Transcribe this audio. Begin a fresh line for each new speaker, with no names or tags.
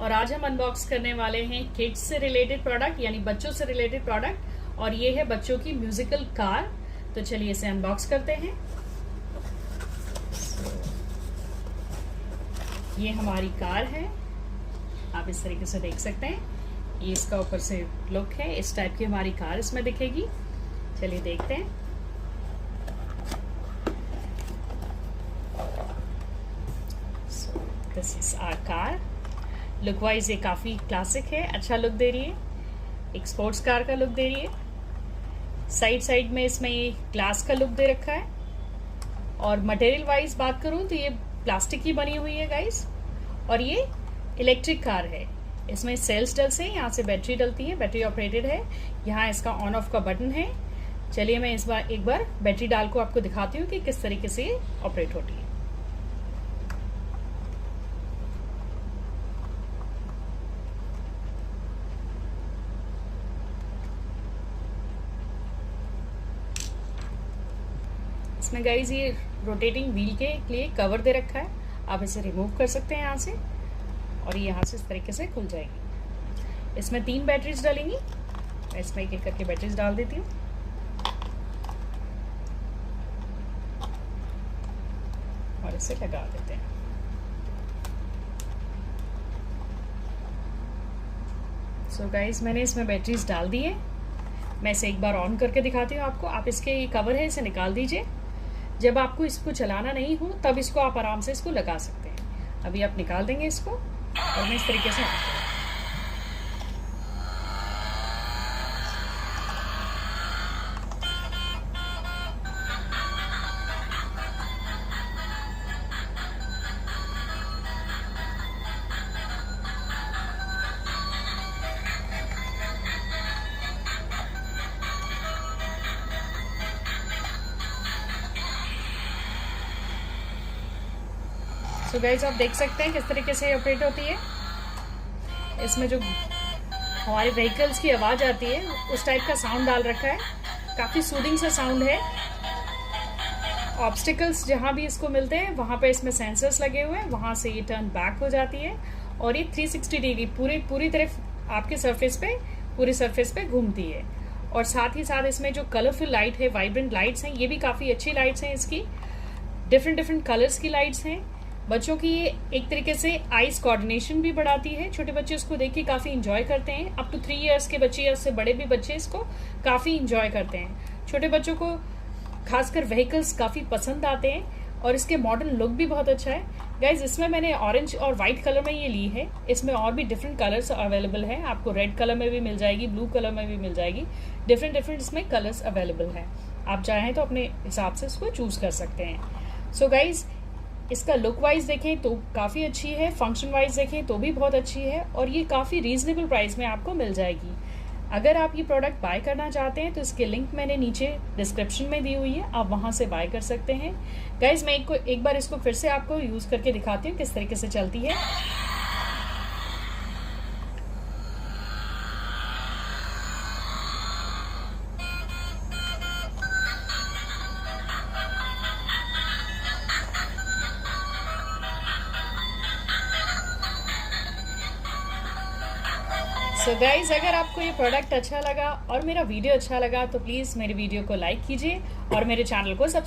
और आज हम अनबॉक्स करने वाले हैं किड्स से रिलेटेड प्रोडक्ट यानी बच्चों से रिलेटेड प्रोडक्ट और ये है बच्चों की म्यूजिकल कार। तो चलिए इसे अनबॉक्स करते हैं। ये हमारी कार है, आप इस तरीके से देख सकते हैं। ये इसका ऊपर से लुक है, इस टाइप की हमारी कार इसमें दिखेगी। चलिए देखते हैं। This is our car. Look wise ये काफी क्लासिक है, अच्छा लुक दे रही है, एक स्पोर्ट्स कार का लुक दे रही है। साइड में इसमें ये ग्लास का लुक दे रखा है और मटेरियल वाइज बात करूं तो ये प्लास्टिक की बनी हुई है गाइस। और ये इलेक्ट्रिक कार है, इसमें सेल्स डलते हैं, यहाँ से बैटरी डलती है, बैटरी ऑपरेटेड है। यहाँ इसका ऑन ऑफ का बटन है। चलिए मैं एक बार बैटरी डाल को आपको दिखाती हूँ कि किस तरीके से ये ऑपरेट होती है। इसमें गाइज ये रोटेटिंग व्हील के लिए कवर दे रखा है, आप इसे रिमूव कर सकते हैं यहाँ से और ये यहाँ से इस तरीके से खुल जाएगी। इसमें 3 बैटरीज डालेंगी, मैं इसमें एक एक करके बैटरीज डाल देती हूँ। और इसे लगा देते हैं। सो गाइज मैंने इसमें बैटरीज डाल दी है। मैं इसे एक बार ऑन करके दिखाती हूँ आपको। आप इसके ये कवर है, इसे निकाल दीजिए। जब आपको इसको चलाना नहीं हो तब इसको आप आराम से इसको लगा सकते हैं। अभी आप निकाल देंगे इसको और मैं इस तरीके से तो गाइज आप देख सकते हैं किस तरीके से ऑपरेट होती है। इसमें जो हमारे व्हीकल्स की आवाज आती है उस टाइप का साउंड डाल रखा है, काफी सूदिंग सा साउंड है। ऑब्स्टिकल्स जहां भी इसको मिलते हैं वहां पे इसमें सेंसर्स लगे हुए हैं, वहां से ये टर्न बैक हो जाती है और ये 360 डिग्री पूरी तरफ आपके सरफेस पे, पूरे सरफेस पे घूमती है। और साथ ही साथ इसमें जो कलरफुल लाइट है, वाइब्रेंट लाइट्स हैं, ये भी काफी अच्छी लाइट्स हैं। इसकी डिफरेंट कलर्स की लाइट्स हैं। बच्चों की ये एक तरीके से आइज कोऑर्डिनेशन भी बढ़ाती है। छोटे बच्चे इसको देख के काफी इंजॉय करते हैं। अप टू 3 इयर्स के बच्चे या उससे बड़े भी बच्चे इसको काफी इंजॉय करते हैं। छोटे बच्चों को खासकर व्हीकल्स काफी पसंद आते हैं और इसके मॉडर्न लुक भी बहुत अच्छा है। गाइज इसमें मैंने ऑरेंज और व्हाइट कलर में ये ली है। इसमें और भी डिफरेंट कलर्स अवेलेबल है, आपको रेड कलर में भी मिल जाएगी, ब्लू कलर में भी मिल जाएगी। डिफरेंट इसमें कलर्स अवेलेबल है, आप चाहें तो अपने हिसाब से इसको चूज कर सकते हैं। सो गाइज इसका लुक वाइज देखें तो काफ़ी अच्छी है, फंक्शन वाइज देखें तो भी बहुत अच्छी है और ये काफ़ी रीजनेबल प्राइस में आपको मिल जाएगी। अगर आप ये प्रोडक्ट बाय करना चाहते हैं तो इसके लिंक मैंने नीचे डिस्क्रिप्शन में दी हुई है, आप वहां से बाय कर सकते हैं। गाइज मैं एक बार इसको फिर से आपको यूज़ करके दिखाती हूँ किस तरीके से चलती है। सो गाइज अगर आपको ये प्रोडक्ट अच्छा लगा और मेरा वीडियो अच्छा लगा तो प्लीज़ मेरे वीडियो को लाइक कीजिए और मेरे चैनल को सब्सक्राइब